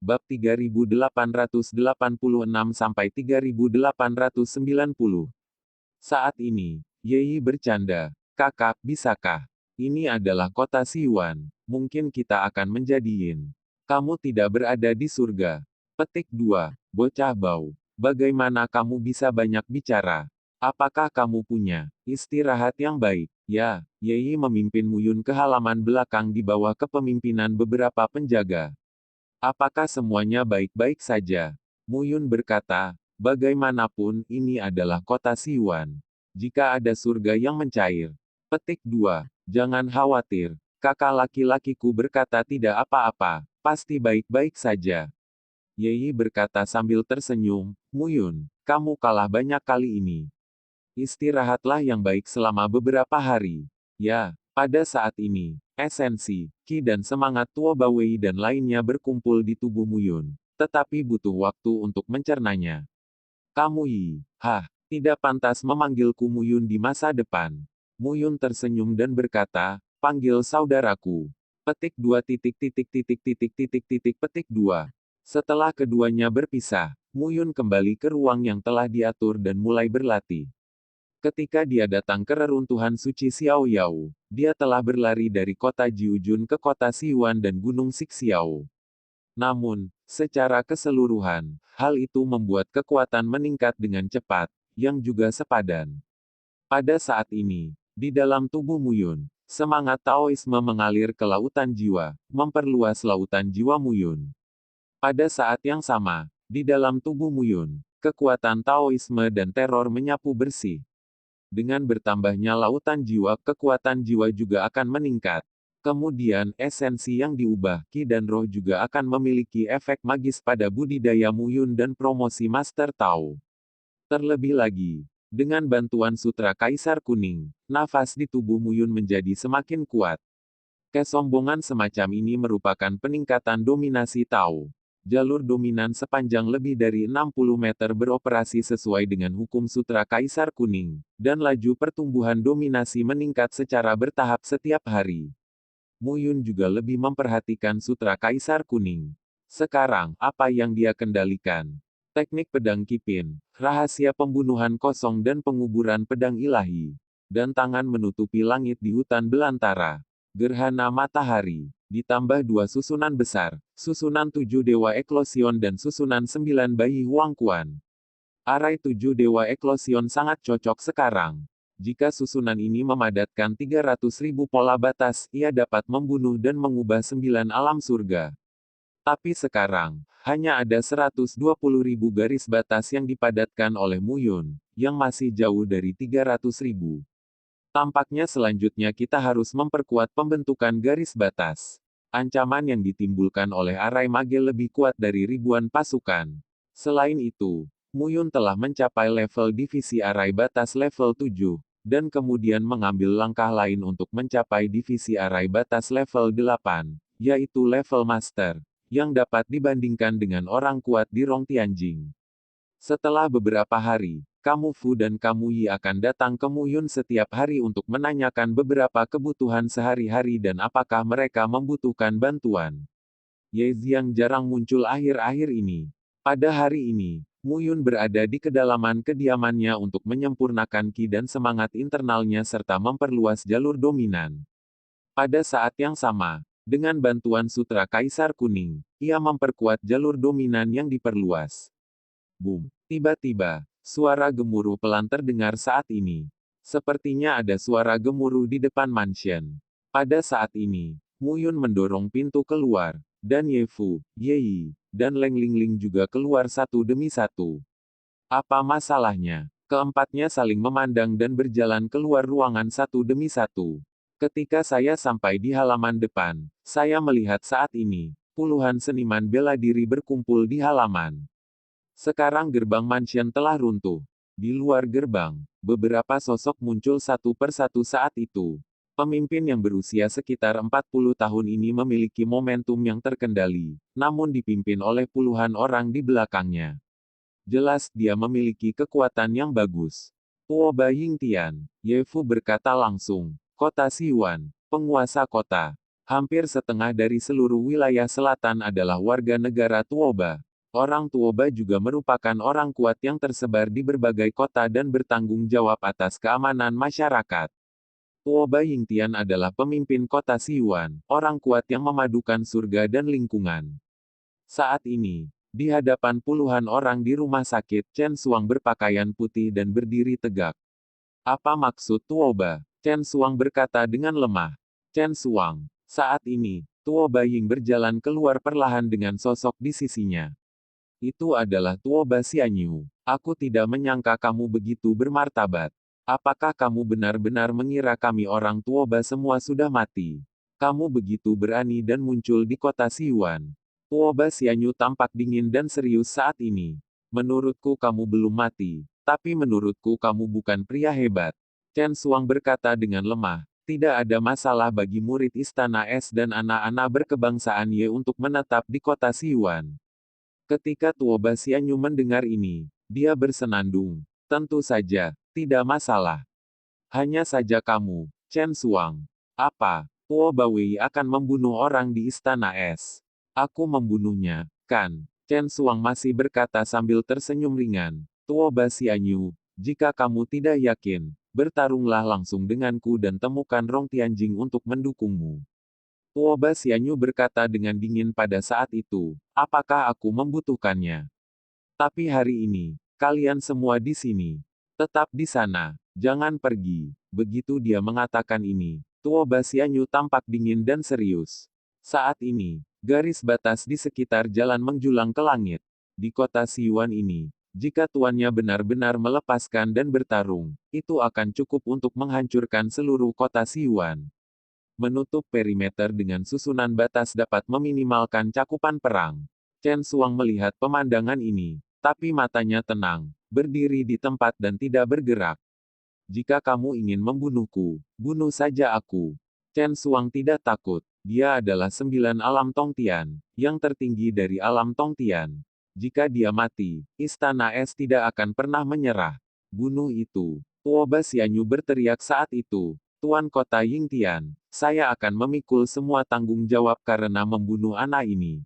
Bab 3886-3890. Saat ini, Yei bercanda. Kakak, bisakah? Ini adalah kota Siwan. Mungkin kita akan menjadiin. Kamu tidak berada di surga. Petik 2. Bocah bau. Bagaimana kamu bisa banyak bicara? Apakah kamu punya istirahat yang baik? Ya, Yei memimpin Muyun ke halaman belakang di bawah kepemimpinan beberapa penjaga. Apakah semuanya baik-baik saja? Muyun berkata, bagaimanapun ini adalah kota Siwan. Jika ada surga yang mencair. Petik 2. Jangan khawatir. Kakak laki-lakiku berkata tidak apa-apa, pasti baik-baik saja. Yei berkata sambil tersenyum, Muyun, kamu kalah banyak kali ini. Istirahatlah yang baik selama beberapa hari. Ya, pada saat ini, esensi, ki dan semangat Tua Bawei dan lainnya berkumpul di tubuh Muyun. Tetapi butuh waktu untuk mencernanya. Kamu tidak pantas memanggilku Muyun di masa depan. Muyun tersenyum dan berkata, panggil saudaraku. Petik 2 petik 2. Setelah keduanya berpisah, Muyun kembali ke ruang yang telah diatur dan mulai berlatih. Ketika dia datang ke reruntuhan suci Xiaoyao, dia telah berlari dari kota Jiujun ke kota Siwan dan gunung Sixiao. Namun, secara keseluruhan, hal itu membuat kekuatan meningkat dengan cepat, yang juga sepadan. Pada saat ini, di dalam tubuh Muyun, semangat Taoisme mengalir ke lautan jiwa, memperluas lautan jiwa Muyun. Pada saat yang sama, di dalam tubuh Muyun, kekuatan Taoisme dan teror menyapu bersih. Dengan bertambahnya lautan jiwa, kekuatan jiwa juga akan meningkat. Kemudian, esensi yang diubah, ki dan roh juga akan memiliki efek magis pada budidaya Muyun dan promosi Master Tao. Terlebih lagi, dengan bantuan Sutra Kaisar Kuning, nafas di tubuh Muyun menjadi semakin kuat. Kesombongan semacam ini merupakan peningkatan dominasi Tao. Jalur dominan sepanjang lebih dari 60 meter beroperasi sesuai dengan hukum Sutra Kaisar Kuning, dan laju pertumbuhan dominasi meningkat secara bertahap setiap hari. Muyun juga lebih memperhatikan Sutra Kaisar Kuning. Sekarang, apa yang dia kendalikan? Teknik pedang Kipin, rahasia pembunuhan kosong dan penguburan pedang ilahi, dan tangan menutupi langit di hutan belantara. Gerhana matahari, ditambah 2 susunan besar, susunan 7 Dewa Eklosion dan susunan 9 Bayi Huangquan. Arai 7 Dewa Eklosion sangat cocok sekarang. Jika susunan ini memadatkan 300.000 pola batas, ia dapat membunuh dan mengubah 9 alam surga. Tapi sekarang, hanya ada 120.000 garis batas yang dipadatkan oleh Muyun, yang masih jauh dari 300.000. Tampaknya selanjutnya kita harus memperkuat pembentukan garis batas. Ancaman yang ditimbulkan oleh Arai Mage lebih kuat dari ribuan pasukan. Selain itu, Muyun telah mencapai level divisi Arai batas level 7, dan kemudian mengambil langkah lain untuk mencapai divisi Arai batas level 8, yaitu level Master, yang dapat dibandingkan dengan orang kuat di Rong Tianjing. Setelah beberapa hari, kamu Fu dan kamu Yi akan datang ke Muyun setiap hari untuk menanyakan beberapa kebutuhan sehari-hari dan apakah mereka membutuhkan bantuan. Ye Xiang jarang muncul akhir-akhir ini. Pada hari ini, Muyun berada di kedalaman kediamannya untuk menyempurnakan ki dan semangat internalnya serta memperluas jalur dominan. Pada saat yang sama, dengan bantuan Sutra Kaisar Kuning, ia memperkuat jalur dominan yang diperluas. Boom! Tiba-tiba, suara gemuruh pelan terdengar saat ini. Sepertinya ada suara gemuruh di depan mansion. Pada saat ini, Muyun mendorong pintu keluar, dan Ye Fu, Ye Yi, dan Leng Lingling juga keluar satu demi satu. Apa masalahnya? Keempatnya saling memandang dan berjalan keluar ruangan satu demi satu. Ketika saya sampai di halaman depan, saya melihat saat ini, puluhan seniman bela diri berkumpul di halaman. Sekarang gerbang mansion telah runtuh. Di luar gerbang, beberapa sosok muncul satu persatu saat itu. Pemimpin yang berusia sekitar 40 tahun ini memiliki momentum yang terkendali, namun dipimpin oleh puluhan orang di belakangnya. Jelas dia memiliki kekuatan yang bagus. Tuo Ba Yingtian, Ye Fu berkata langsung, Kota Siwan, penguasa kota. Hampir setengah dari seluruh wilayah selatan adalah warga negara Tuoba. Orang Tuoba juga merupakan orang kuat yang tersebar di berbagai kota dan bertanggung jawab atas keamanan masyarakat. Tuoba Yingtian adalah pemimpin kota Siuan, orang kuat yang memadukan surga dan lingkungan. Saat ini, di hadapan puluhan orang di rumah sakit, Chen Suang berpakaian putih dan berdiri tegak. Apa maksud Tuoba? Chen Suang berkata dengan lemah. Chen Suang. Saat ini, Tuoba Ying berjalan keluar perlahan dengan sosok di sisinya. Itu adalah Tuoba Xianyu. Aku tidak menyangka kamu begitu bermartabat. Apakah kamu benar-benar mengira kami orang Tuoba semua sudah mati? Kamu begitu berani dan muncul di kota Siuan. Tuoba Xianyu tampak dingin dan serius saat ini. Menurutku kamu belum mati, tapi menurutku kamu bukan pria hebat. Chen Suang berkata dengan lemah. Tidak ada masalah bagi murid Istana Es dan anak-anak berkebangsaan Ye untuk menetap di kota Siuan. Ketika Tuoba Xianyu mendengar ini, dia bersenandung. Tentu saja, tidak masalah. Hanya saja kamu, Chen Suang. Apa? Tuoba Wei akan membunuh orang di Istana Es. Aku membunuhnya, kan? Chen Suang masih berkata sambil tersenyum ringan. Tuoba Xianyu, jika kamu tidak yakin, bertarunglah langsung denganku dan temukan Rong Tianjing untuk mendukungmu. Tuoba Xianyu berkata dengan dingin pada saat itu, apakah aku membutuhkannya? Tapi hari ini, kalian semua di sini. Tetap di sana, jangan pergi. Begitu dia mengatakan ini, Tuoba Xianyu tampak dingin dan serius. Saat ini, garis batas di sekitar jalan menjulang ke langit. Di kota Siuan ini, jika tuannya benar-benar melepaskan dan bertarung, itu akan cukup untuk menghancurkan seluruh kota Siuan. Menutup perimeter dengan susunan batas dapat meminimalkan cakupan perang. Chen Suang melihat pemandangan ini, tapi matanya tenang, berdiri di tempat dan tidak bergerak. Jika kamu ingin membunuhku, bunuh saja aku. Chen Suang tidak takut. Dia adalah 9 alam Tongtian, yang tertinggi dari alam Tongtian. Jika dia mati, Istana Es tidak akan pernah menyerah. Bunuh itu. Tuoba Xianyu berteriak saat itu. Tuan Kota Yingtian, saya akan memikul semua tanggung jawab karena membunuh anak ini.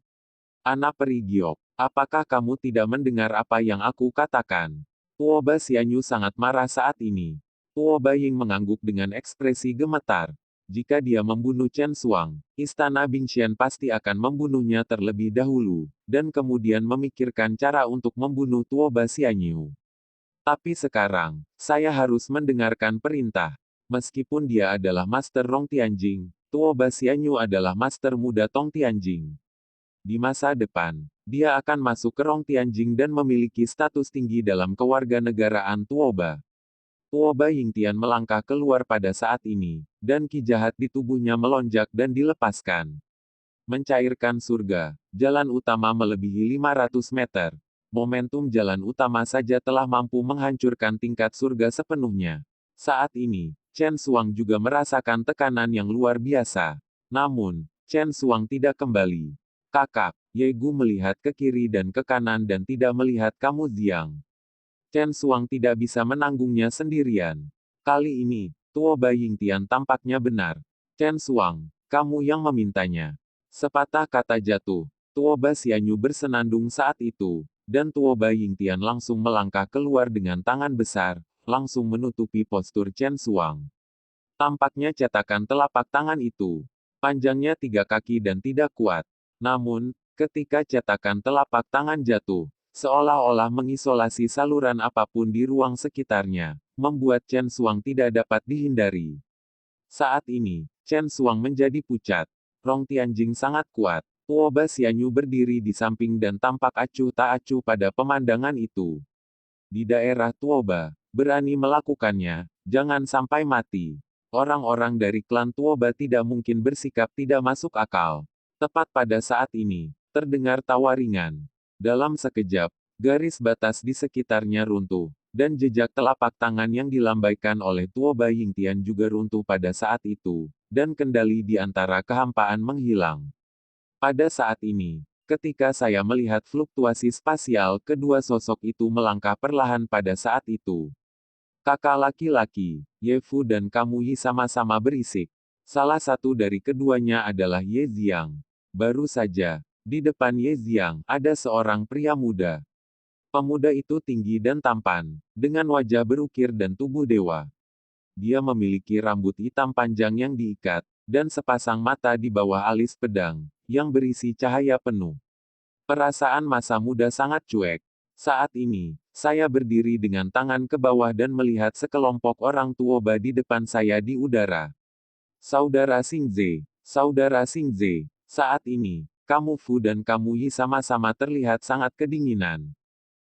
Anak peri giok, apakah kamu tidak mendengar apa yang aku katakan? Tuoba Xianyu sangat marah saat ini. Tuoba Ying mengangguk dengan ekspresi gemetar. Jika dia membunuh Chen Suang, Istana Bingxian pasti akan membunuhnya terlebih dahulu, dan kemudian memikirkan cara untuk membunuh Tuoba Xianyu. Tapi sekarang, saya harus mendengarkan perintah. Meskipun dia adalah Master Rong Tianjing, Tuoba Xianyu adalah Master Muda Tong Tianjing. Di masa depan, dia akan masuk ke Rong Tianjing dan memiliki status tinggi dalam kewarganegaraan Tuoba. Tuoba Yingtian melangkah keluar pada saat ini, dan ki jahat di tubuhnya melonjak dan dilepaskan. Mencairkan surga, jalan utama melebihi 500 meter. Momentum jalan utama saja telah mampu menghancurkan tingkat surga sepenuhnya. Saat ini, Chen Suang juga merasakan tekanan yang luar biasa. Namun, Chen Suang tidak kembali. Kakak, Ye Gu melihat ke kiri dan ke kanan dan tidak melihat kamu Ziang. Chen Suang tidak bisa menanggungnya sendirian. Kali ini, Tuoba Yingtian tampaknya benar. Chen Suang, kamu yang memintanya. Sepatah kata jatuh, Tuoba Xianyu bersenandung saat itu, dan Tuoba Yingtian langsung melangkah keluar dengan tangan besar, langsung menutupi postur Chen Suang. Tampaknya cetakan telapak tangan itu. Panjangnya 3 kaki dan tidak kuat. Namun, ketika cetakan telapak tangan jatuh, seolah-olah mengisolasi saluran apapun di ruang sekitarnya, membuat Chen Suang tidak dapat dihindari. Saat ini, Chen Suang menjadi pucat. Rong Tianjing sangat kuat. Tuoba Xianyu berdiri di samping dan tampak acuh tak acuh pada pemandangan itu. Di daerah Tuoba, berani melakukannya, jangan sampai mati. Orang-orang dari klan Tuoba tidak mungkin bersikap tidak masuk akal. Tepat pada saat ini, terdengar tawa ringan. Dalam sekejap, garis batas di sekitarnya runtuh, dan jejak telapak tangan yang dilambaikan oleh Tuoba Yingtian juga runtuh pada saat itu, dan kendali di antara kehampaan menghilang. Pada saat ini, ketika saya melihat fluktuasi spasial, kedua sosok itu melangkah perlahan pada saat itu. Kakak laki-laki, Ye Fu dan Kamu Yi sama-sama berisik. Salah satu dari keduanya adalah Ye Xiang. Baru saja, di depan Ye Xiang, ada seorang pria muda. Pemuda itu tinggi dan tampan, dengan wajah berukir dan tubuh dewa. Dia memiliki rambut hitam panjang yang diikat, dan sepasang mata di bawah alis pedang, yang berisi cahaya penuh. Perasaan masa muda sangat cuek. Saat ini, saya berdiri dengan tangan ke bawah dan melihat sekelompok orang Tuoba di depan saya di udara. Saudara Xingze, saat ini, kamu Fu dan kamu Yi sama-sama terlihat sangat kedinginan.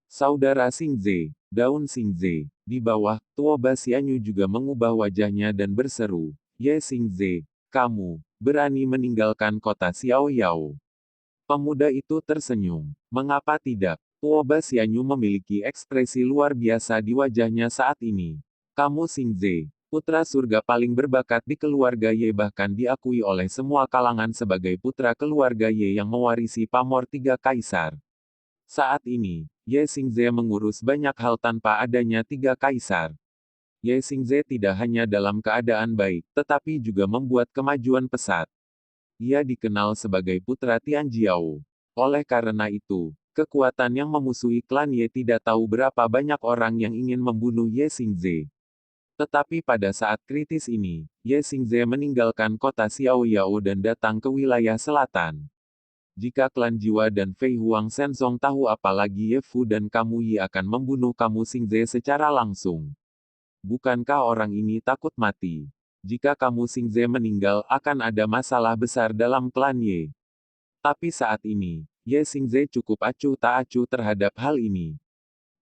Saudara Xingze, daun Xingze, di bawah, Tuoba Xianyu juga mengubah wajahnya dan berseru, Ye Xingze, kamu, berani meninggalkan kota Xiao Yao. Pemuda itu tersenyum. Mengapa tidak? Tuoba Xianyu memiliki ekspresi luar biasa di wajahnya saat ini. Kamu Xingze, putra surga paling berbakat di keluarga Ye, bahkan diakui oleh semua kalangan sebagai putra keluarga Ye yang mewarisi pamor tiga kaisar. Saat ini, Ye Xingze mengurus banyak hal tanpa adanya tiga kaisar. Ye Xingze tidak hanya dalam keadaan baik, tetapi juga membuat kemajuan pesat. Ia dikenal sebagai putra Tianjiao. Oleh karena itu, kekuatan yang memusuhi klan Ye tidak tahu berapa banyak orang yang ingin membunuh Ye Xingze. Tetapi pada saat kritis ini, Ye Xingze meninggalkan kota Xiao Yao dan datang ke wilayah selatan. Jika klan Jiwa dan Fei Huang Shenzong tahu apalagi Ye Fu dan kamu Yi akan membunuh kamu Xingze secara langsung. Bukankah orang ini takut mati? Jika kamu Xingze meninggal akan ada masalah besar dalam klan Ye. Tapi saat ini, Ye Xingze cukup acuh tak acuh terhadap hal ini.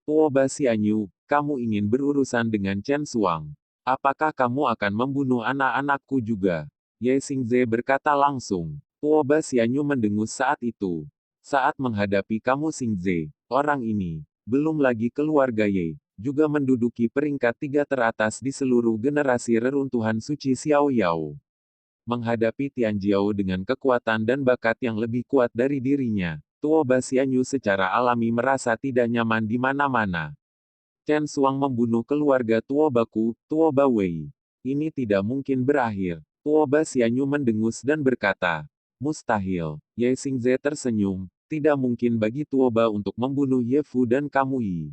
Tuoba Xianyu, kamu ingin berurusan dengan Chen Xuang. Apakah kamu akan membunuh anak-anakku juga? Ye Xingze berkata langsung. Tuoba Xianyu mendengus saat itu. Saat menghadapi kamu Xingze, orang ini, belum lagi keluarga Ye, juga menduduki peringkat 3 teratas di seluruh generasi reruntuhan suci Xiao Yao. Menghadapi Tianjiao dengan kekuatan dan bakat yang lebih kuat dari dirinya, Tuoba Xianyu secara alami merasa tidak nyaman di mana-mana. Chen Xuang membunuh keluarga Tuobaku, Tuoba Wei. Ini tidak mungkin berakhir. Tuoba Xianyu mendengus dan berkata, mustahil. Ye Xingze tersenyum, tidak mungkin bagi Tuoba untuk membunuh Ye Fu dan kamu Yi.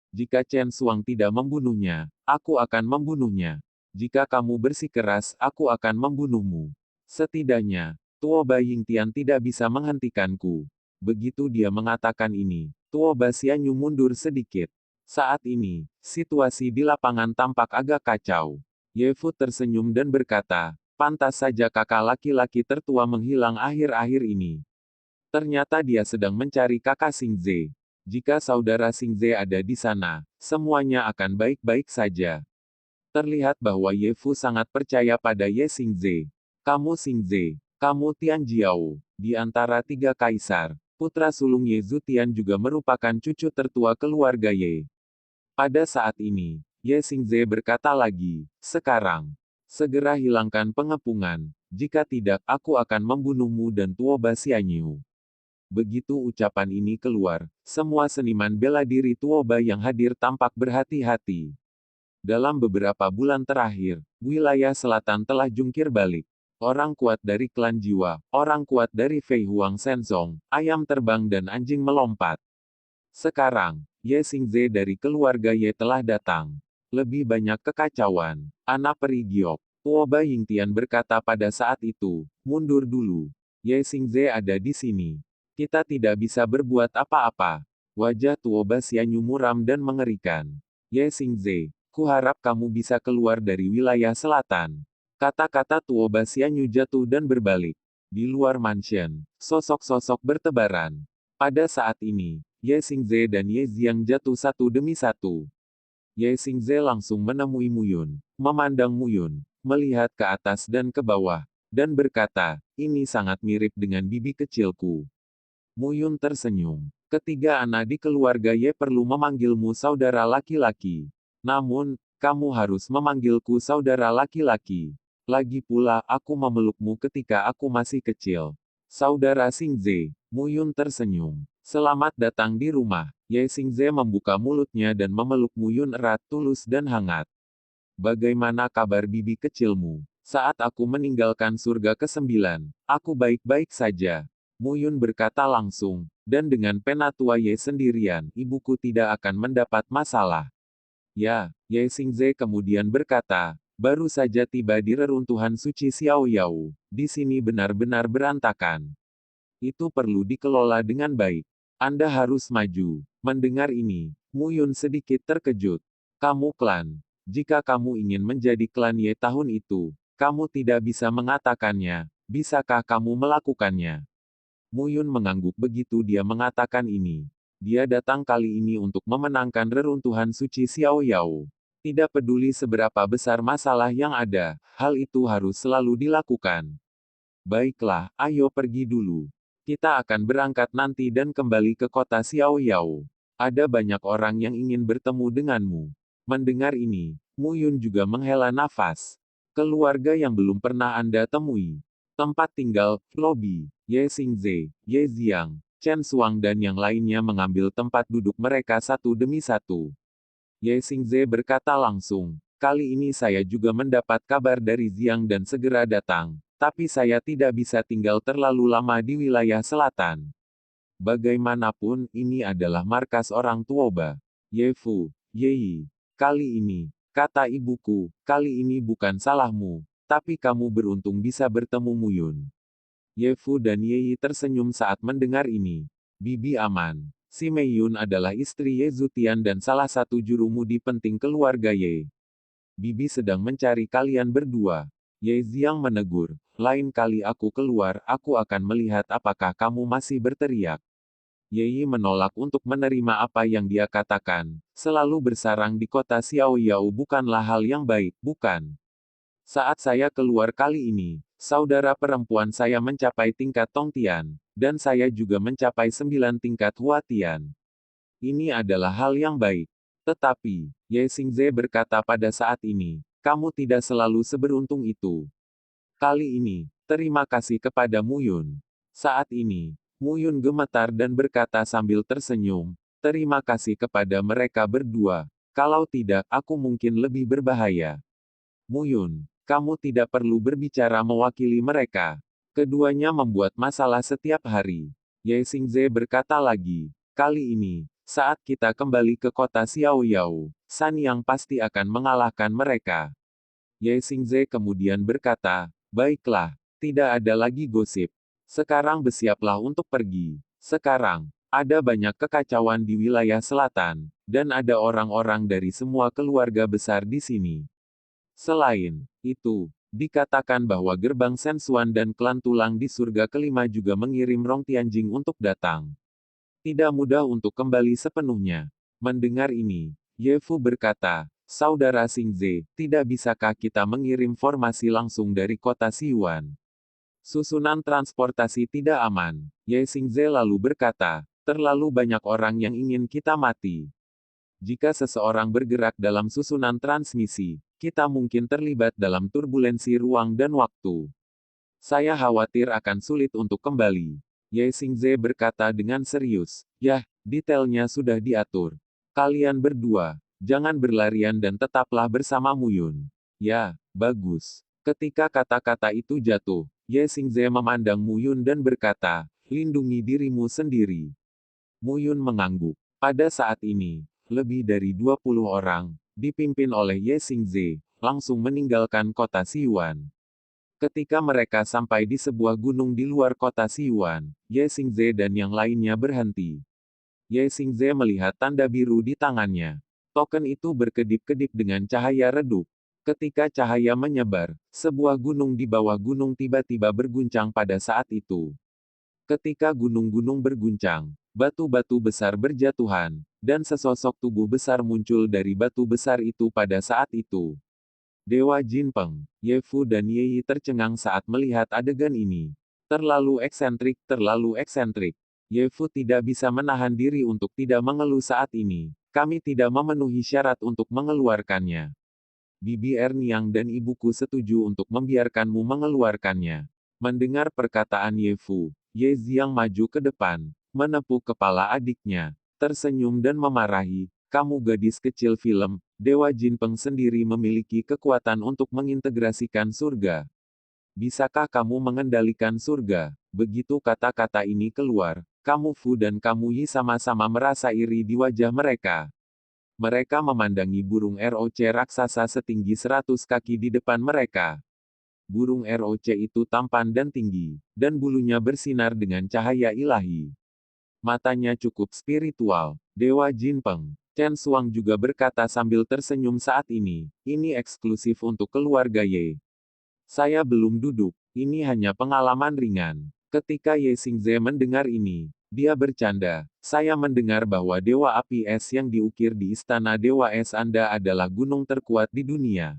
Jika Chen Xuang tidak membunuhnya, aku akan membunuhnya. Jika kamu bersikeras, aku akan membunuhmu. Setidaknya, Tuoba Yingtian tidak bisa menghentikanku. Begitu dia mengatakan ini, Tuoba Xianyu mundur sedikit. Saat ini, situasi di lapangan tampak agak kacau. Ye Fu tersenyum dan berkata, pantas saja kakak laki-laki tertua menghilang akhir-akhir ini. Ternyata dia sedang mencari kakak Xingze. Jika saudara Xingze ada di sana, semuanya akan baik-baik saja. Terlihat bahwa Ye Fu sangat percaya pada Ye Xingze. Kamu Xingze, kamu Tianjiao. Di antara 3 kaisar, putra sulung Ye Zutian juga merupakan cucu tertua keluarga Ye. Pada saat ini, Ye Xingze berkata lagi, sekarang, segera hilangkan pengepungan, jika tidak aku akan membunuhmu dan Tuoba Xianyu. Begitu ucapan ini keluar, semua seniman bela diri Tuoba yang hadir tampak berhati-hati. Dalam beberapa bulan terakhir, wilayah selatan telah jungkir balik. Orang kuat dari klan Jiwa, orang kuat dari Fei Huang Shenzong, ayam terbang dan anjing melompat. Sekarang, Ye Xingze dari keluarga Ye telah datang. Lebih banyak kekacauan. Anak peri giok. Tuoba Yingtian berkata pada saat itu, mundur dulu. Ye Xingze ada di sini. Kita tidak bisa berbuat apa-apa. Wajah Tuoba Xianyu muram dan mengerikan. Ye Xingze, kuharap kamu bisa keluar dari wilayah selatan. Kata-kata Tuoba Xianyu jatuh dan berbalik. Di luar mansion, sosok-sosok bertebaran. Pada saat ini, Ye Xingze dan Ye Xiang jatuh satu demi satu. Ye Xingze langsung menemui Muyun, memandang Muyun, melihat ke atas dan ke bawah, dan berkata, ini sangat mirip dengan bibi kecilku. Muyun tersenyum. Ketiga anak di keluarga Ye perlu memanggilmu saudara laki-laki. Namun, kamu harus memanggilku saudara laki-laki. Lagi pula, aku memelukmu ketika aku masih kecil. Saudara Xingze, Muyun tersenyum. Selamat datang di rumah. Ye Xingze membuka mulutnya dan memeluk Muyun erat, tulus dan hangat. Bagaimana kabar bibi kecilmu? Saat aku meninggalkan surga ke-9, aku baik-baik saja. Muyun berkata langsung, dan dengan Penatua Ye sendirian, ibuku tidak akan mendapat masalah. Ya, Ye Xingze kemudian berkata, baru saja tiba di reruntuhan suci Xiao Yao, di sini benar-benar berantakan. Itu perlu dikelola dengan baik. Anda harus maju. Mendengar ini, Muyun sedikit terkejut. Kamu klan. Jika kamu ingin menjadi klan Ye tahun itu, kamu tidak bisa mengatakannya. Bisakah kamu melakukannya? Muyun mengangguk begitu dia mengatakan ini. Dia datang kali ini untuk memenangkan reruntuhan suci Xiao Yao. Tidak peduli seberapa besar masalah yang ada, hal itu harus selalu dilakukan. Baiklah, ayo pergi dulu. Kita akan berangkat nanti dan kembali ke kota Xiao Yao. Ada banyak orang yang ingin bertemu denganmu. Mendengar ini, Muyun juga menghela nafas. Keluarga yang belum pernah Anda temui. Tempat tinggal, lobi, Ye Xingze, Ye Ziang, Chen Xuang dan yang lainnya mengambil tempat duduk mereka satu demi satu. Ye Xingze berkata langsung, kali ini saya juga mendapat kabar dari Ziang dan segera datang, tapi saya tidak bisa tinggal terlalu lama di wilayah selatan. Bagaimanapun, ini adalah markas orang Tuoba. Ye Fu, Ye Yi. Kali ini, kata ibuku, kali ini bukan salahmu, tapi kamu beruntung bisa bertemu Muyun. Ye Fu dan Ye Yi tersenyum saat mendengar ini. Bibi aman. Si Mei Yun adalah istri Ye Zutian dan salah satu jurumudi penting keluarga Ye. Bibi sedang mencari kalian berdua. Ye Ziang menegur, lain kali aku keluar, aku akan melihat apakah kamu masih berteriak. Ye Yi menolak untuk menerima apa yang dia katakan. Selalu bersarang di kota Xiao Yao bukanlah hal yang baik, bukan? Saat saya keluar kali ini, saudara perempuan saya mencapai tingkat Tongtian, dan saya juga mencapai 9 tingkat Huatian. Ini adalah hal yang baik. Tetapi, Ye Xingze berkata pada saat ini, kamu tidak selalu seberuntung itu. Kali ini, terima kasih kepada Muyun. Saat ini, Muyun gemetar dan berkata sambil tersenyum, terima kasih kepada mereka berdua. Kalau tidak, aku mungkin lebih berbahaya. Muyun, kamu tidak perlu berbicara mewakili mereka. Keduanya membuat masalah setiap hari. Ye Xingze berkata lagi, kali ini, saat kita kembali ke kota Xiao Yao, San Yang pasti akan mengalahkan mereka. Ye Xingze kemudian berkata, baiklah, tidak ada lagi gosip. Sekarang bersiaplah untuk pergi. Sekarang, ada banyak kekacauan di wilayah selatan, dan ada orang-orang dari semua keluarga besar di sini. Selain itu, dikatakan bahwa gerbang Sensuan dan klan tulang di surga kelima juga mengirim Rong Tianjing untuk datang. Tidak mudah untuk kembali sepenuhnya. Mendengar ini, Ye Fu berkata, Saudara Xingze, tidak bisakah kita mengirim formasi langsung dari kota Siuan? Susunan transportasi tidak aman. Ye Xingze lalu berkata, terlalu banyak orang yang ingin kita mati. Jika seseorang bergerak dalam susunan transmisi, kita mungkin terlibat dalam turbulensi ruang dan waktu. Saya khawatir akan sulit untuk kembali. Ye Xingze berkata dengan serius. Yah, detailnya sudah diatur. Kalian berdua, jangan berlarian dan tetaplah bersama Muyun. Ya, bagus. Ketika kata-kata itu jatuh, Ye Xingze memandang Muyun dan berkata, lindungi dirimu sendiri. Muyun mengangguk. Pada saat ini, lebih dari 20 orang, dipimpin oleh Ye Xingze, langsung meninggalkan kota Siuan. Ketika mereka sampai di sebuah gunung di luar kota Siuan, Ye Xingze dan yang lainnya berhenti. Ye Xingze melihat tanda biru di tangannya. Token itu berkedip-kedip dengan cahaya redup. Ketika cahaya menyebar, sebuah gunung di bawah gunung tiba-tiba berguncang pada saat itu. Ketika gunung-gunung berguncang, batu-batu besar berjatuhan, dan sesosok tubuh besar muncul dari batu besar itu pada saat itu. Dewa Jinpeng, Ye Fu dan Ye Yi tercengang saat melihat adegan ini. Terlalu eksentrik, terlalu eksentrik. Ye Fu tidak bisa menahan diri untuk tidak mengeluh saat ini. Kami tidak memenuhi syarat untuk mengeluarkannya. Bibi Erniang dan ibuku setuju untuk membiarkanmu mengeluarkannya. Mendengar perkataan Ye Fu, Ye Ziang maju ke depan, menepuk kepala adiknya, tersenyum dan memarahi, kamu gadis kecil film, Dewa Jinpeng sendiri memiliki kekuatan untuk mengintegrasikan surga. Bisakah kamu mengendalikan surga? Begitu kata-kata ini keluar, kamu Fu dan kamu Yi sama-sama merasa iri di wajah mereka. Mereka memandangi burung ROC raksasa setinggi 100 kaki di depan mereka. Burung ROC itu tampan dan tinggi, dan bulunya bersinar dengan cahaya ilahi. Matanya cukup spiritual. Dewa Jinpeng, Chen Xuang juga berkata sambil tersenyum saat ini eksklusif untuk keluarga Ye. Saya belum duduk, ini hanya pengalaman ringan. Ketika Ye Xingze mendengar ini, dia bercanda, saya mendengar bahwa Dewa Api Es yang diukir di Istana Dewa Es Anda adalah gunung terkuat di dunia.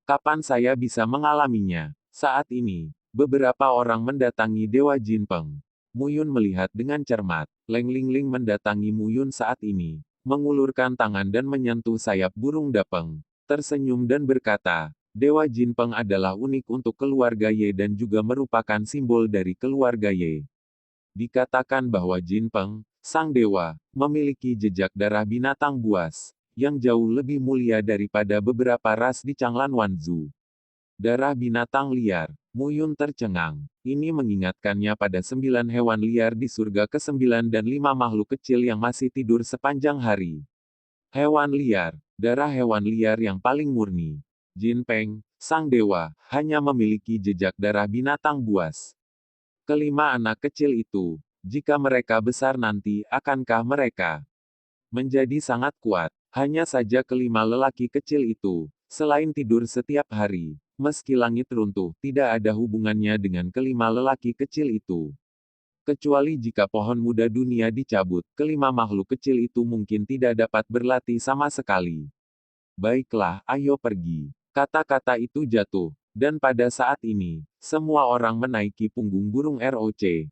Kapan saya bisa mengalaminya? Saat ini, beberapa orang mendatangi Dewa Jinpeng. Muyun melihat dengan cermat. Leng Lingling mendatangi Muyun saat ini, mengulurkan tangan dan menyentuh sayap burung dapeng, tersenyum dan berkata, Dewa Jinpeng adalah unik untuk keluarga Ye dan juga merupakan simbol dari keluarga Ye. Dikatakan bahwa Jinpeng, sang dewa, memiliki jejak darah binatang buas, yang jauh lebih mulia daripada beberapa ras di Changlan Wanzhou. Darah binatang liar. Muyun tercengang. Ini mengingatkannya pada 9 hewan liar di surga ke-9 dan 5 makhluk kecil yang masih tidur sepanjang hari. Hewan liar. Darah hewan liar yang paling murni. Jinpeng, sang dewa, hanya memiliki jejak darah binatang buas. Kelima anak kecil itu, jika mereka besar nanti, akankah mereka menjadi sangat kuat? Hanya saja kelima lelaki kecil itu, selain tidur setiap hari, meski langit runtuh, tidak ada hubungannya dengan kelima lelaki kecil itu. Kecuali jika pohon muda dunia dicabut, kelima makhluk kecil itu mungkin tidak dapat berlatih sama sekali. Baiklah, ayo pergi. Kata-kata itu jatuh, dan pada saat ini, semua orang menaiki punggung burung ROC.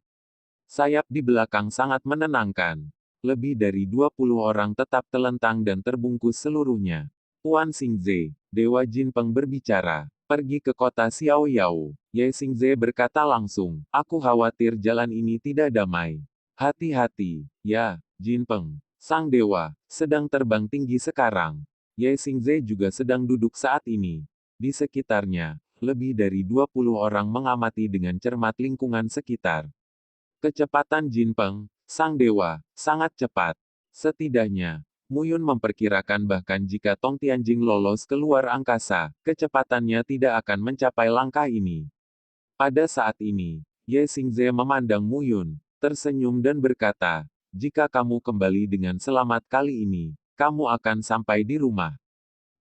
Sayap di belakang sangat menenangkan. Lebih dari 20 orang tetap telentang dan terbungkus seluruhnya. Tuan Xingze, Dewa Jinpeng berbicara. Pergi ke kota Xiaoyao. Ye Xingze berkata langsung, aku khawatir jalan ini tidak damai. Hati-hati, ya, Jinpeng. Sang dewa, sedang terbang tinggi sekarang. Ye Xingze juga sedang duduk saat ini. Di sekitarnya, lebih dari 20 orang mengamati dengan cermat lingkungan sekitar. Kecepatan Jinpeng, sang dewa, sangat cepat. Setidaknya, Muyun memperkirakan bahkan jika Tong Tianjing lolos keluar angkasa, kecepatannya tidak akan mencapai langkah ini. Pada saat ini, Ye Xingze memandang Muyun, tersenyum dan berkata, jika kamu kembali dengan selamat kali ini, kamu akan sampai di rumah.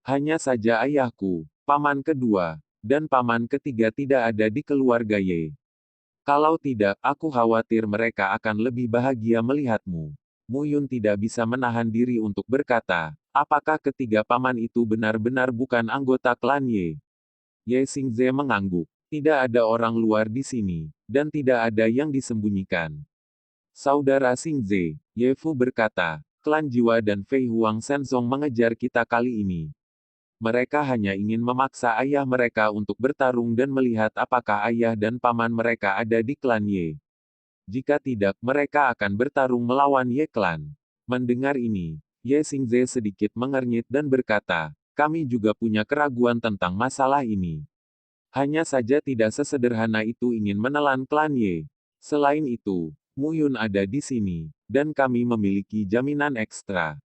Hanya saja ayahku, paman kedua, dan paman ketiga tidak ada di keluarga Ye. Kalau tidak, aku khawatir mereka akan lebih bahagia melihatmu. Muyun tidak bisa menahan diri untuk berkata, apakah ketiga paman itu benar-benar bukan anggota klan Ye? Ye Xingze mengangguk. Tidak ada orang luar di sini, dan tidak ada yang disembunyikan. Saudara Xingze, Ye Fu berkata, klan Jiwa dan Fei Huang Shenzong mengejar kita kali ini. Mereka hanya ingin memaksa ayah mereka untuk bertarung dan melihat apakah ayah dan paman mereka ada di klan Ye. Jika tidak, mereka akan bertarung melawan Ye Clan. Mendengar ini, Ye Xingze sedikit mengernyit dan berkata, kami juga punya keraguan tentang masalah ini. Hanya saja tidak sesederhana itu ingin menelan klan Ye. Selain itu, Muyun ada di sini, dan kami memiliki jaminan ekstra.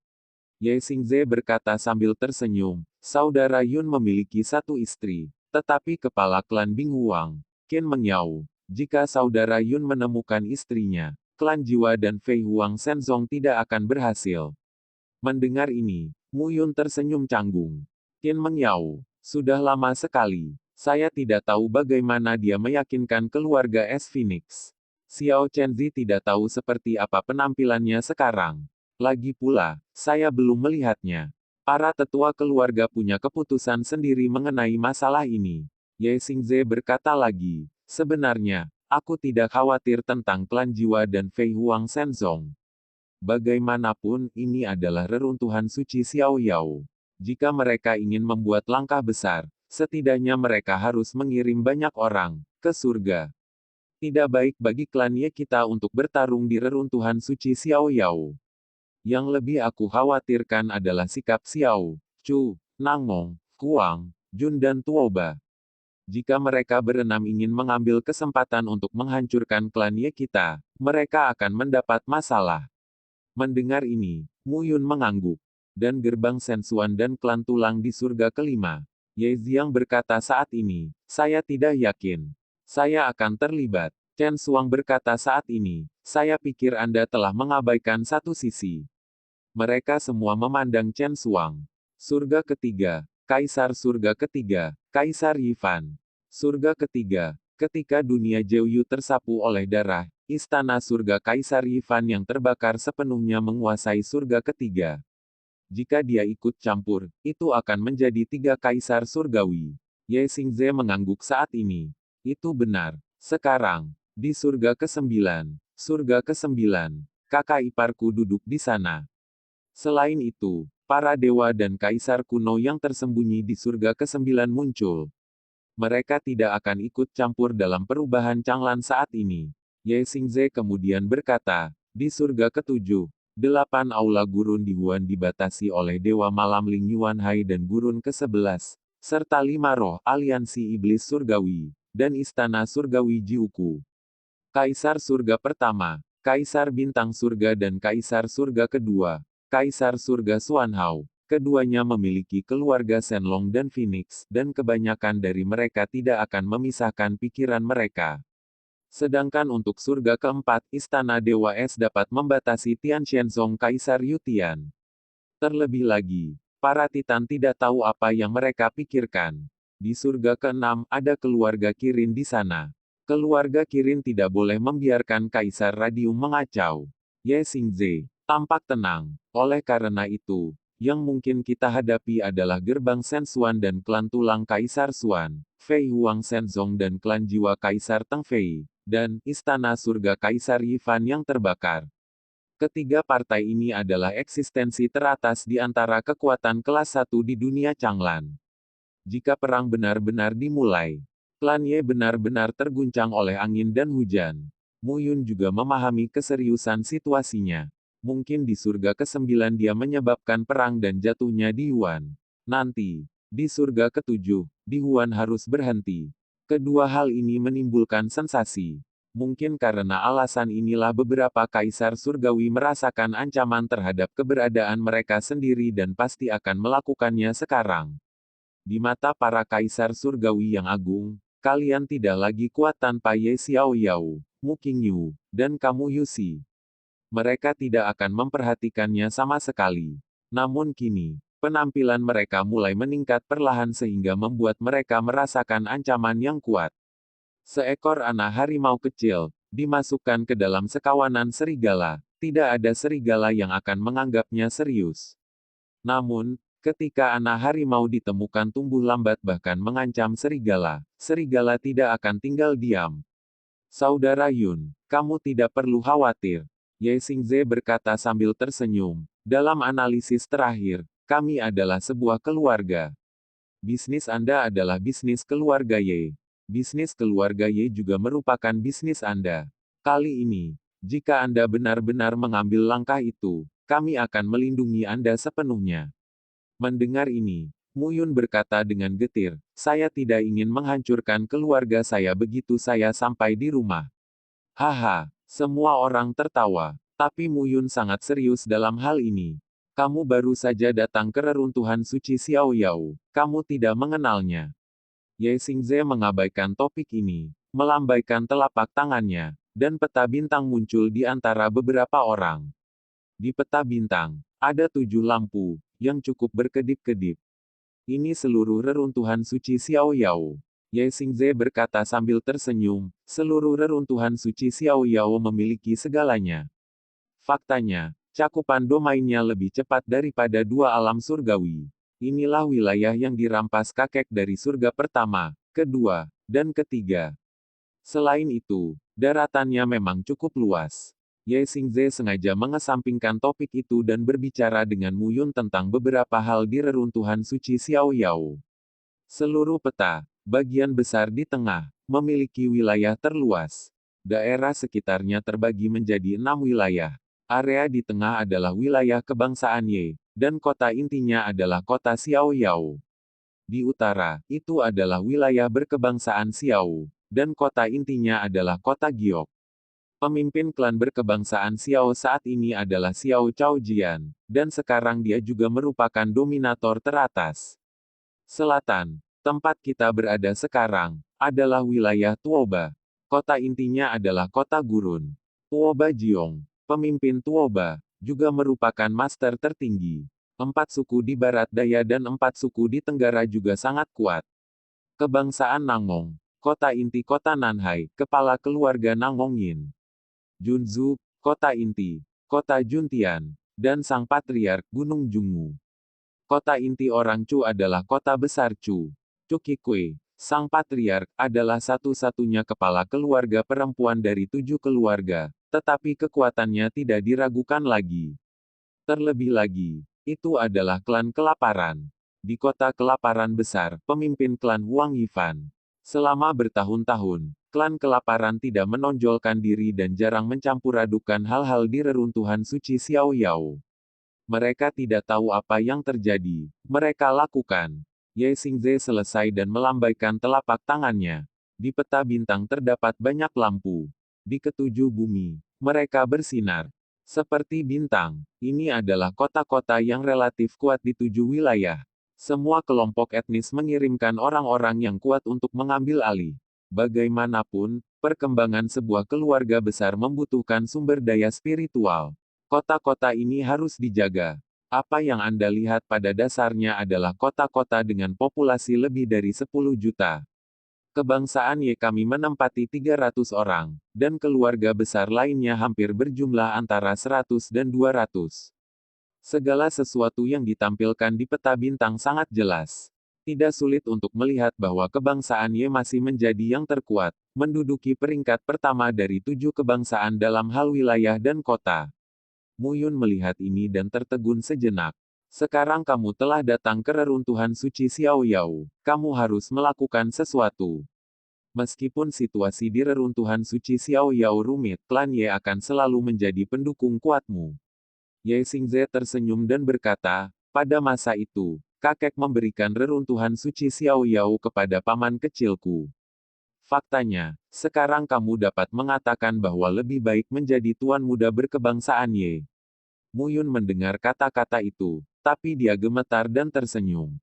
Ye Xingze berkata sambil tersenyum, saudara Yun memiliki satu istri, tetapi kepala klan Binghuang, Qin Mengyao. Jika saudara Yun menemukan istrinya, klan Jiwa dan Fei Huang Shenzong tidak akan berhasil. Mendengar ini, Muyun tersenyum canggung. Qin Mengyao, sudah lama sekali. Saya tidak tahu bagaimana dia meyakinkan keluarga S Phoenix. Xiao Chenzi tidak tahu seperti apa penampilannya sekarang. Lagi pula, saya belum melihatnya. Para tetua keluarga punya keputusan sendiri mengenai masalah ini. Ye Xingze berkata lagi. Sebenarnya, aku tidak khawatir tentang klan Jiwa dan Fei Huang Shenzong. Bagaimanapun, ini adalah reruntuhan suci Xiaoyao. Jika mereka ingin membuat langkah besar, setidaknya mereka harus mengirim banyak orang ke surga. Tidak baik bagi klan Ye kita untuk bertarung di reruntuhan suci Xiaoyao. Yang lebih aku khawatirkan adalah sikap Xiao Chu, Nangong, Huang, Jun dan Tuoba. Jika mereka berenam ingin mengambil kesempatan untuk menghancurkan klan Ye kita, mereka akan mendapat masalah. Mendengar ini, Mu Yun mengangguk. Dan gerbang Sensuan dan klan tulang di surga kelima. Ye Xiang berkata saat ini, saya tidak yakin. Saya akan terlibat. Chen Xuang berkata saat ini, saya pikir Anda telah mengabaikan satu sisi. Mereka semua memandang Chen Xuang. Surga ketiga, Kaisar surga ketiga, Kaisar Yifan. Surga ketiga, ketika dunia Jiuyu tersapu oleh darah, istana surga Kaisar Yifan yang terbakar sepenuhnya menguasai surga ketiga. Jika dia ikut campur, itu akan menjadi 3 kaisar surgawi. Ye Xingze mengangguk saat ini. Itu benar. Sekarang, di surga ke-9, kakak iparku duduk di sana. Selain itu, para dewa dan kaisar kuno yang tersembunyi di surga ke-9 muncul. Mereka tidak akan ikut campur dalam perubahan Changlan saat ini. Ye Xingze kemudian berkata, di surga ke-7, 8 aula gurun di Huan dibatasi oleh Dewa Malam Ling Yuan Hai dan gurun ke-11, serta 5 roh aliansi iblis surgawi, dan istana surgawi Jiuku. Kaisar surga pertama, Kaisar bintang surga dan Kaisar surga kedua, Kaisar surga Xuanhao. Keduanya memiliki keluarga Shenlong dan Phoenix, dan kebanyakan dari mereka tidak akan memisahkan pikiran mereka. Sedangkan untuk surga keempat, Istana Dewa Es dapat membatasi Tian Shenzong Kaisar Yutian. Terlebih lagi, para Titan tidak tahu apa yang mereka pikirkan. Di surga keenam, ada keluarga Kirin di sana. Keluarga Kirin tidak boleh membiarkan Kaisar Radium mengacau. Ye Xingze tampak tenang. Oleh karena itu, yang mungkin kita hadapi adalah gerbang Sensuan dan klan tulang Kaisar Xuan, Fei Huang Shenzong dan klan jiwa Kaisar Teng Fei, dan istana surga Kaisar Yifan yang terbakar. Ketiga partai ini adalah eksistensi teratas di antara kekuatan kelas 1 di dunia Changlan. Jika perang benar-benar dimulai, klan Ye benar-benar terguncang oleh angin dan hujan. Mu Yun juga memahami keseriusan situasinya. Mungkin di surga ke-9 dia menyebabkan perang dan jatuhnya di Yuan. Nanti, di surga ke-7, di Yuan harus berhenti. Kedua hal ini menimbulkan sensasi. Mungkin karena alasan inilah beberapa kaisar surgawi merasakan ancaman terhadap keberadaan mereka sendiri dan pasti akan melakukannya sekarang. Di mata para kaisar surgawi yang agung, kalian tidak lagi kuat tanpa Ye Xiaoyao, Mu Qingyu, dan kamu Yuxi. Mereka tidak akan memperhatikannya sama sekali. Namun kini, penampilan mereka mulai meningkat perlahan sehingga membuat mereka merasakan ancaman yang kuat. Seekor anak harimau kecil, dimasukkan ke dalam sekawanan serigala, tidak ada serigala yang akan menganggapnya serius. Namun, ketika anak harimau ditemukan tumbuh lambat bahkan mengancam serigala, serigala tidak akan tinggal diam. Saudara Yun, kamu tidak perlu khawatir. Ye Xingze berkata sambil tersenyum. Dalam analisis terakhir, kami adalah sebuah keluarga. Bisnis Anda adalah bisnis keluarga Ye. Bisnis keluarga Ye juga merupakan bisnis Anda. Kali ini, jika Anda benar-benar mengambil langkah itu, kami akan melindungi Anda sepenuhnya. Mendengar ini, Mu Yun berkata dengan getir, saya tidak ingin menghancurkan keluarga saya begitu saya sampai di rumah. Haha, semua orang tertawa. Tapi Mu Yun sangat serius dalam hal ini. Kamu baru saja datang ke reruntuhan suci Xiaoyao. Kamu tidak mengenalnya. Ye Xingze mengabaikan topik ini, melambaikan telapak tangannya, dan peta bintang muncul di antara beberapa orang. Di peta bintang, ada 7 lampu, yang cukup berkedip-kedip. Ini seluruh reruntuhan suci Xiaoyao. Ye Xingze berkata sambil tersenyum, seluruh reruntuhan suci Xiaoyao memiliki segalanya. Faktanya, cakupan domainnya lebih cepat daripada 2 alam surgawi. Inilah wilayah yang dirampas kakek dari surga pertama, kedua, dan ketiga. Selain itu, daratannya memang cukup luas. Ye Xingze sengaja mengesampingkan topik itu dan berbicara dengan Mu Yun tentang beberapa hal di reruntuhan suci Xiaoyao. Seluruh peta, bagian besar di tengah, memiliki wilayah terluas. Daerah sekitarnya terbagi menjadi 6 wilayah. Area di tengah adalah wilayah kebangsaan Ye, dan kota intinya adalah kota Xiaoyao. Di utara, itu adalah wilayah berkebangsaan Xiao, dan kota intinya adalah kota Giok. Pemimpin klan berkebangsaan Xiao saat ini adalah Xiao Chaojian, dan sekarang dia juga merupakan dominator teratas. Selatan, tempat kita berada sekarang, adalah wilayah Tuoba. Kota intinya adalah kota gurun. Tuoba Jiong, pemimpin Tuoba, juga merupakan master tertinggi. 4 suku di barat daya dan 4 suku di tenggara juga sangat kuat. Kebangsaan Nangong, kota inti kota Nanhai, kepala keluarga Nangongyin. Junzu, kota inti, kota Juntian, dan sang patriark Gunung Jungu. Kota inti orang Chu adalah kota besar Chu. Cukikwe, sang patriark, adalah satu-satunya kepala keluarga perempuan dari 7 keluarga, tetapi kekuatannya tidak diragukan lagi. Terlebih lagi, itu adalah klan kelaparan. Di kota kelaparan besar, pemimpin klan Wang Yifan. Selama bertahun-tahun, klan kelaparan tidak menonjolkan diri dan jarang mencampuradukan hal-hal di reruntuhan suci Xiaoyao. Mereka tidak tahu apa yang terjadi. Mereka lakukan. Ye Xingze selesai dan melambaikan telapak tangannya. Di peta bintang terdapat banyak lampu. Di ketujuh bumi, mereka bersinar. Seperti bintang, ini adalah kota-kota yang relatif kuat di 7 wilayah. Semua kelompok etnis mengirimkan orang-orang yang kuat untuk mengambil alih. Bagaimanapun, perkembangan sebuah keluarga besar membutuhkan sumber daya spiritual. Kota-kota ini harus dijaga. Apa yang Anda lihat pada dasarnya adalah kota-kota dengan populasi lebih dari 10 juta. Kebangsaan Ye kami menempati 300 orang, dan keluarga besar lainnya hampir berjumlah antara 100 dan 200. Segala sesuatu yang ditampilkan di peta bintang sangat jelas. Tidak sulit untuk melihat bahwa kebangsaan Ye masih menjadi yang terkuat, menduduki peringkat pertama dari 7 kebangsaan dalam hal wilayah dan kota. Muyun melihat ini dan tertegun sejenak. Sekarang kamu telah datang ke reruntuhan suci Xiaoyao. Kamu harus melakukan sesuatu. Meskipun situasi di reruntuhan suci Xiaoyao rumit, klan Ye akan selalu menjadi pendukung kuatmu. Ye Xingze tersenyum dan berkata, pada masa itu, kakek memberikan reruntuhan suci Xiaoyao kepada paman kecilku. Faktanya, sekarang kamu dapat mengatakan bahwa lebih baik menjadi tuan muda berkebangsaan Ye. Muyun mendengar kata-kata itu, tapi dia gemetar dan tersenyum.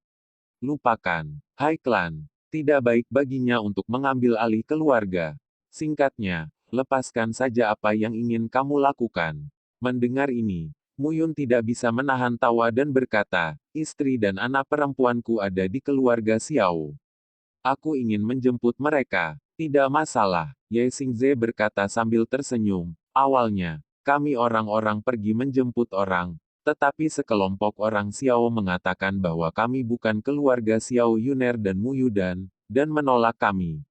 Lupakan, Hai Klan. Tidak baik baginya untuk mengambil alih keluarga. Singkatnya, lepaskan saja apa yang ingin kamu lakukan. Mendengar ini, Muyun tidak bisa menahan tawa dan berkata, istri dan anak perempuanku ada di keluarga Xiao. Aku ingin menjemput mereka. Tidak masalah, Ye Xingze berkata sambil tersenyum. Awalnya, kami orang-orang pergi menjemput orang, tetapi sekelompok orang Xiao mengatakan bahwa kami bukan keluarga Xiao Yuner dan Muyudan, dan menolak kami.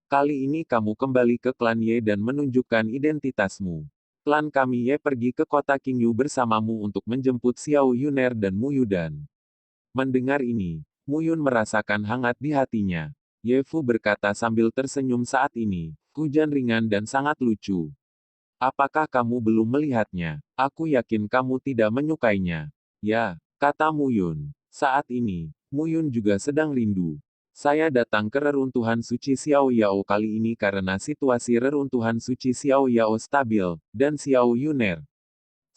Kali ini kamu kembali ke klan Ye dan menunjukkan identitasmu. Klan kami Ye pergi ke kota Qingyu bersamamu untuk menjemput Xiao Yuner dan Muyudan. Mendengar ini, Muyun merasakan hangat di hatinya. Ye Fu berkata sambil tersenyum saat ini, hujan ringan dan sangat lucu. Apakah kamu belum melihatnya? Aku yakin kamu tidak menyukainya. Ya, kata Muyun. Saat ini, Muyun juga sedang rindu. Saya datang ke reruntuhan suci Xiaoyao kali ini karena situasi reruntuhan suci Xiaoyao stabil, dan Xiao Yuner.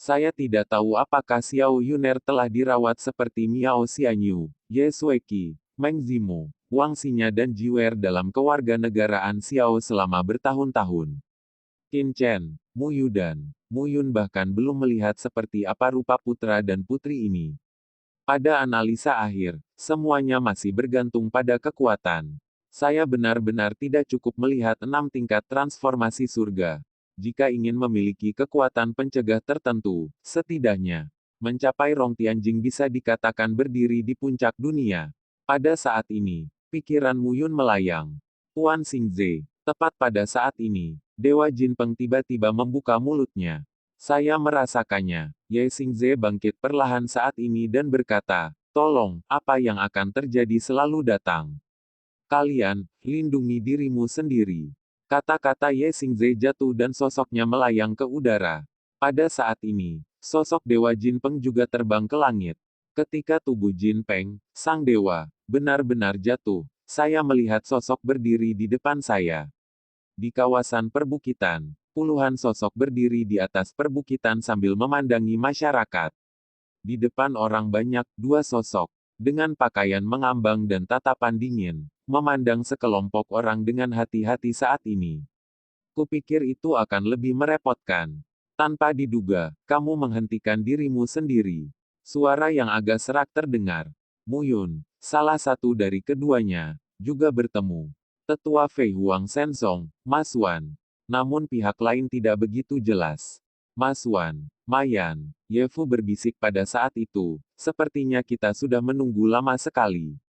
Saya tidak tahu apakah Xiao Yuner telah dirawat seperti Miao Xianyu, Ye Sueki, Meng Zimo, Wang Xinya dan Jiwer dalam kewarganegaraan Xiao selama bertahun-tahun. Qin Chen, Muyun bahkan belum melihat seperti apa rupa putra dan putri ini. Pada analisa akhir, semuanya masih bergantung pada kekuatan. Saya benar-benar tidak cukup melihat 6 tingkat transformasi surga. Jika ingin memiliki kekuatan pencegah tertentu, setidaknya, mencapai Rong Tianjing bisa dikatakan berdiri di puncak dunia. Pada saat ini, pikiran Muyun melayang. Tuan Xingze, tepat pada saat ini, Dewa Jinpeng tiba-tiba membuka mulutnya. Saya merasakannya. Ye Xingze bangkit perlahan saat ini dan berkata, tolong, apa yang akan terjadi selalu datang. Kalian, lindungi dirimu sendiri. Kata-kata Ye Xingze jatuh dan sosoknya melayang ke udara. Pada saat ini, Sosok Dewa Jin Peng juga terbang ke langit. Ketika tubuh Jin Peng, sang dewa, benar-benar jatuh, saya melihat sosok berdiri di depan saya. Di kawasan perbukitan, puluhan sosok berdiri di atas perbukitan sambil memandangi masyarakat. Di depan orang banyak, dua sosok, dengan pakaian mengambang dan tatapan dingin, memandang sekelompok orang dengan hati-hati saat ini. Kupikir itu akan lebih merepotkan. Tanpa diduga, kamu menghentikan dirimu sendiri. Suara yang agak serak terdengar. Muyun, salah satu dari keduanya, juga bertemu. Tetua Fei Huang Sensong, Mas Wan. Namun pihak lain tidak begitu jelas. Mas Wan, Mayan, Ye Fu berbisik pada saat itu, sepertinya kita sudah menunggu lama sekali.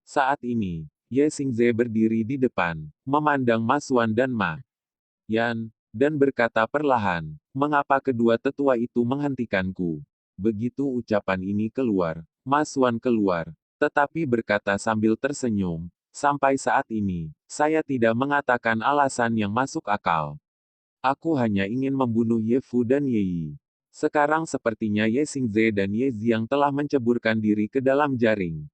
Saat ini, Ye Xingze berdiri di depan, memandang Mas Wan dan Ma Yan, dan berkata perlahan, mengapa kedua tetua itu menghentikanku? Begitu ucapan ini keluar, Mas Wan keluar, tetapi berkata sambil tersenyum, sampai saat ini, saya tidak mengatakan alasan yang masuk akal. Aku hanya ingin membunuh Ye Fu dan Ye Yi. Sekarang sepertinya Ye Xingze dan Ye Ziang telah menceburkan diri ke dalam jaring.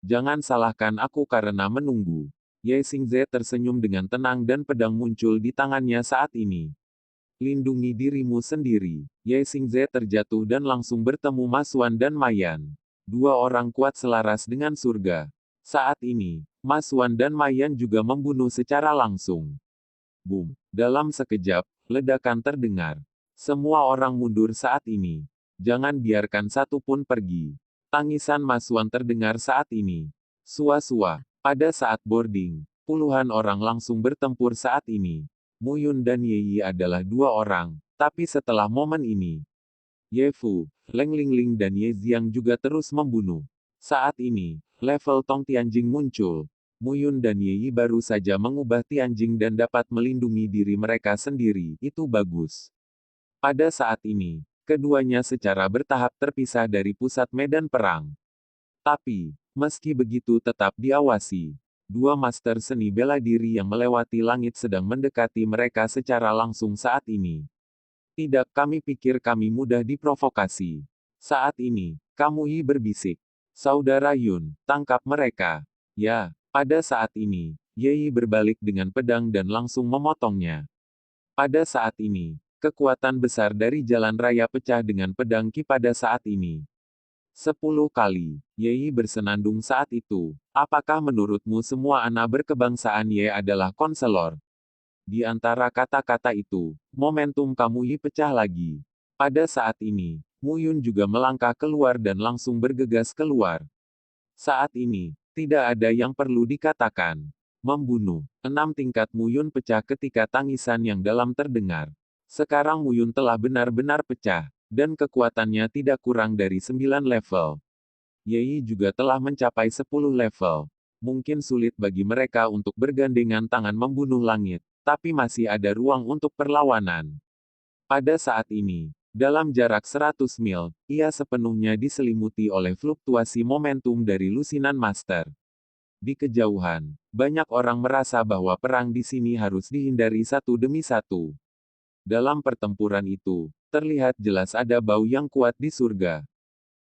Jangan salahkan aku karena menunggu. Ye Xingze tersenyum dengan tenang dan pedang muncul di tangannya saat ini. Lindungi dirimu sendiri. Ye Xingze terjatuh dan langsung bertemu Mas Wan dan Mayan. Dua orang kuat selaras dengan surga. Saat ini, Mas Wan dan Mayan juga membunuh secara langsung. Boom. Dalam sekejap, ledakan terdengar. Semua orang mundur saat ini. Jangan biarkan satu pun pergi. Tangisan Mas Wan terdengar saat ini. Sua-sua. Pada saat boarding, puluhan orang langsung bertempur saat ini. Muyun dan Ye Yi adalah dua orang, tapi setelah momen ini, Ye Fu, Leng Lingling dan Ye Ziang juga terus membunuh. Saat ini, level Tong Tianjing muncul. Muyun dan Ye Yi baru saja mengubah Tianjing dan dapat melindungi diri mereka sendiri, itu bagus. Pada saat ini, keduanya secara bertahap terpisah dari pusat medan perang. Tapi, meski begitu tetap diawasi. Dua master seni bela diri yang melewati langit sedang mendekati mereka secara langsung saat ini. Tidak, kami pikir kami mudah diprovokasi. Saat ini, kamu Yi berbisik. Saudara Yun, tangkap mereka. Ya, pada saat ini, Ye Yi berbalik dengan pedang dan langsung memotongnya. Pada saat ini, kekuatan besar dari jalan raya pecah dengan pedang Qi pada saat ini. 10 kali. Ye Yi bersenandung saat itu. Apakah menurutmu semua anak berkebangsaan Ye adalah konselor? Di antara kata-kata itu, momentum kamu Yi pecah lagi. Pada saat ini, Muyun juga melangkah keluar dan langsung bergegas keluar. Saat ini, tidak ada yang perlu dikatakan. Membunuh. 6 tingkat Muyun pecah ketika tangisan yang dalam terdengar. Sekarang Muyun telah benar-benar pecah. Dan kekuatannya tidak kurang dari 9 level. Ye Yi juga telah mencapai 10 level. Mungkin sulit bagi mereka untuk bergandengan tangan membunuh langit, tapi masih ada ruang untuk perlawanan. Pada saat ini, dalam jarak 100 mil, ia sepenuhnya diselimuti oleh fluktuasi momentum dari lusinan master. Di kejauhan, banyak orang merasa bahwa perang di sini harus dihindari satu demi satu. Dalam pertempuran itu, terlihat jelas ada bau yang kuat di surga.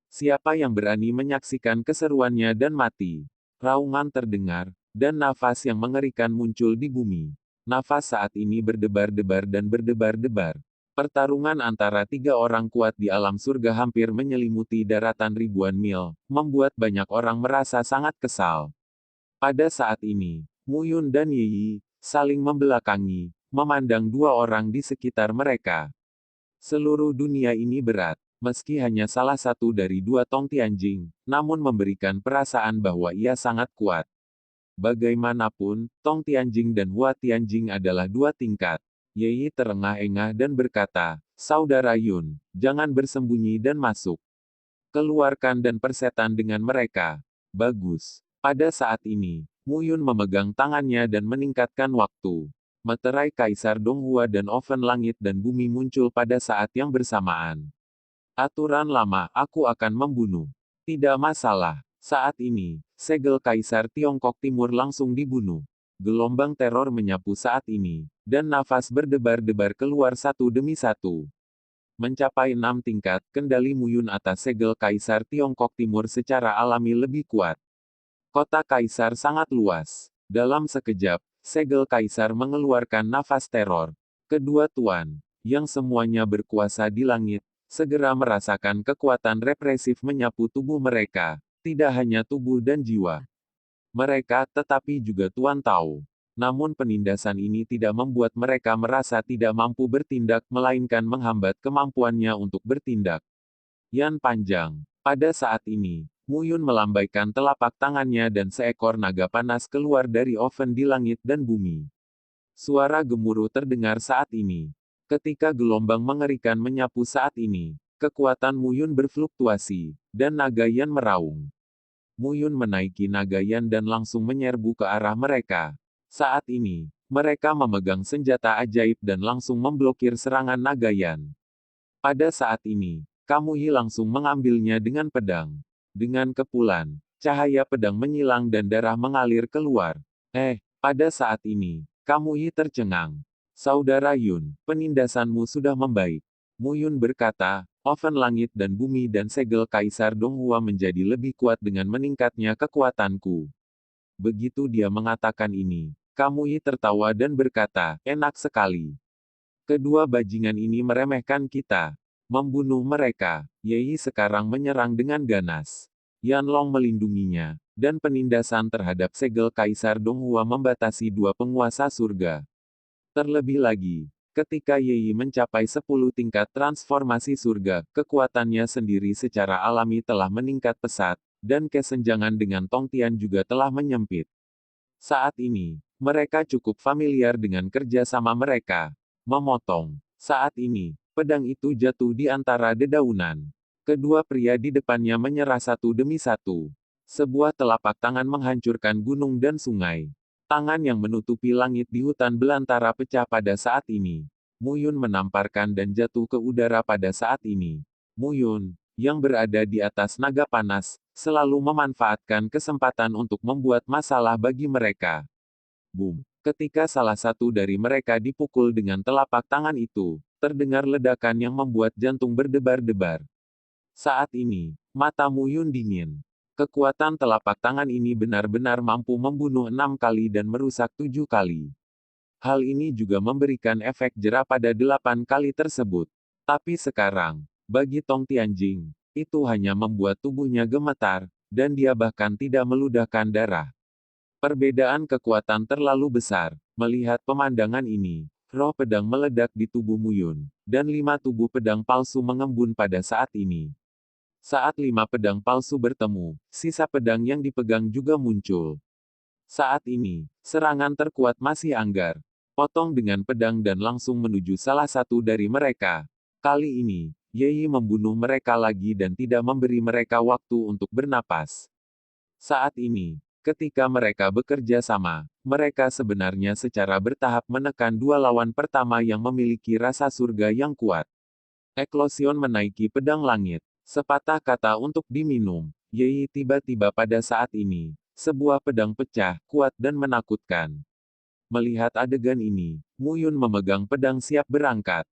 Siapa yang berani menyaksikan keseruannya dan mati? Raungan terdengar, dan nafas yang mengerikan muncul di bumi. Nafas saat ini berdebar-debar dan berdebar-debar. Pertarungan antara 3 orang kuat di alam surga hampir menyelimuti daratan ribuan mil, membuat banyak orang merasa sangat kesal. Pada saat ini, Muyun dan Ye Yi saling membelakangi, memandang dua orang di sekitar mereka. Seluruh dunia ini berat, meski hanya salah satu dari dua Tong Tianjing, namun memberikan perasaan bahwa ia sangat kuat. Bagaimanapun, Tong Tianjing dan Hua Tianjing adalah dua tingkat. Ye Yi terengah-engah dan berkata, Saudara Yun, jangan bersembunyi dan masuk. Keluarkan dan persetan dengan mereka. Bagus. Pada saat ini, Muyun memegang tangannya dan meningkatkan waktu. Materai Kaisar Donghua dan oven langit dan bumi muncul pada saat yang bersamaan. Aturan lama, aku akan membunuh. Tidak masalah. Saat ini, segel Kaisar Tiongkok Timur langsung dibunuh. Gelombang teror menyapu saat ini, dan nafas berdebar-debar keluar satu demi satu. Mencapai 6 tingkat, kendali Muyun atas segel Kaisar Tiongkok Timur secara alami lebih kuat. Kota Kaisar sangat luas. Dalam sekejap, segel Kaisar mengeluarkan nafas teror. Kedua tuan, yang semuanya berkuasa di langit, segera merasakan kekuatan represif menyapu tubuh mereka, tidak hanya tubuh dan jiwa mereka, tetapi juga Tuan tahu. Namun penindasan ini tidak membuat mereka merasa tidak mampu bertindak melainkan menghambat kemampuannya untuk bertindak. Yan panjang. Pada saat ini, Muyun melambaikan telapak tangannya dan seekor naga panas keluar dari oven di langit dan bumi. Suara gemuruh terdengar saat ini. Ketika gelombang mengerikan menyapu saat ini, kekuatan Muyun berfluktuasi, dan naga Yan meraung. Muyun menaiki naga Yan dan langsung menyerbu ke arah mereka. Saat ini, mereka memegang senjata ajaib dan langsung memblokir serangan naga Yan. Pada saat ini, Kamui langsung mengambilnya dengan pedang. Dengan kepulan, cahaya pedang menyilang dan darah mengalir keluar. Pada saat ini, Kamui tercengang. Saudara Yun, penindasanmu sudah membaik. Muyun berkata, oven langit dan bumi dan segel Kaisar Donghua menjadi lebih kuat dengan meningkatnya kekuatanku. Begitu dia mengatakan ini, Kamui tertawa dan berkata, enak sekali. Kedua bajingan ini meremehkan kita. Membunuh mereka. Yei sekarang menyerang dengan ganas. Yanlong melindunginya, dan penindasan terhadap segel Kaisar Donghua membatasi dua penguasa surga. Terlebih lagi, ketika Yei mencapai 10 tingkat transformasi surga, kekuatannya sendiri secara alami telah meningkat pesat, dan kesenjangan dengan Tongtian juga telah menyempit. Saat ini, mereka cukup familiar dengan kerja sama mereka. Memotong. Saat ini, pedang itu jatuh di antara dedaunan. Kedua pria di depannya menyerah satu demi satu. Sebuah telapak tangan menghancurkan gunung dan sungai. Tangan yang menutupi langit di hutan belantara pecah pada saat ini. Muyun menamparkan dan jatuh ke udara pada saat ini. Muyun, yang berada di atas naga panas, selalu memanfaatkan kesempatan untuk membuat masalah bagi mereka. Boom! Ketika salah satu dari mereka dipukul dengan telapak tangan itu, terdengar ledakan yang membuat jantung berdebar-debar. Saat ini, mata Muyun dingin. Kekuatan telapak tangan ini benar-benar mampu membunuh 6 kali dan merusak 7 kali. Hal ini juga memberikan efek jera pada 8 kali tersebut. Tapi sekarang, bagi Tong Tianjing, itu hanya membuat tubuhnya gemetar, dan dia bahkan tidak meludahkan darah. Perbedaan kekuatan terlalu besar. Melihat pemandangan ini, roh pedang meledak di tubuh Muyun, dan 5 tubuh pedang palsu mengembun pada saat ini. Saat 5 pedang palsu bertemu, sisa pedang yang dipegang juga muncul. Saat ini, serangan terkuat masih Anggar. Potong dengan pedang dan langsung menuju salah satu dari mereka. Kali ini, Yei membunuh mereka lagi dan tidak memberi mereka waktu untuk bernapas. Saat ini, ketika mereka bekerja sama, mereka sebenarnya secara bertahap menekan dua lawan pertama yang memiliki rasa surga yang kuat. Eklosion menaiki pedang langit. Sepatah kata untuk diminum. Yei tiba-tiba pada saat ini. Sebuah pedang pecah, kuat dan menakutkan. Melihat adegan ini, Muyun memegang pedang siap berangkat.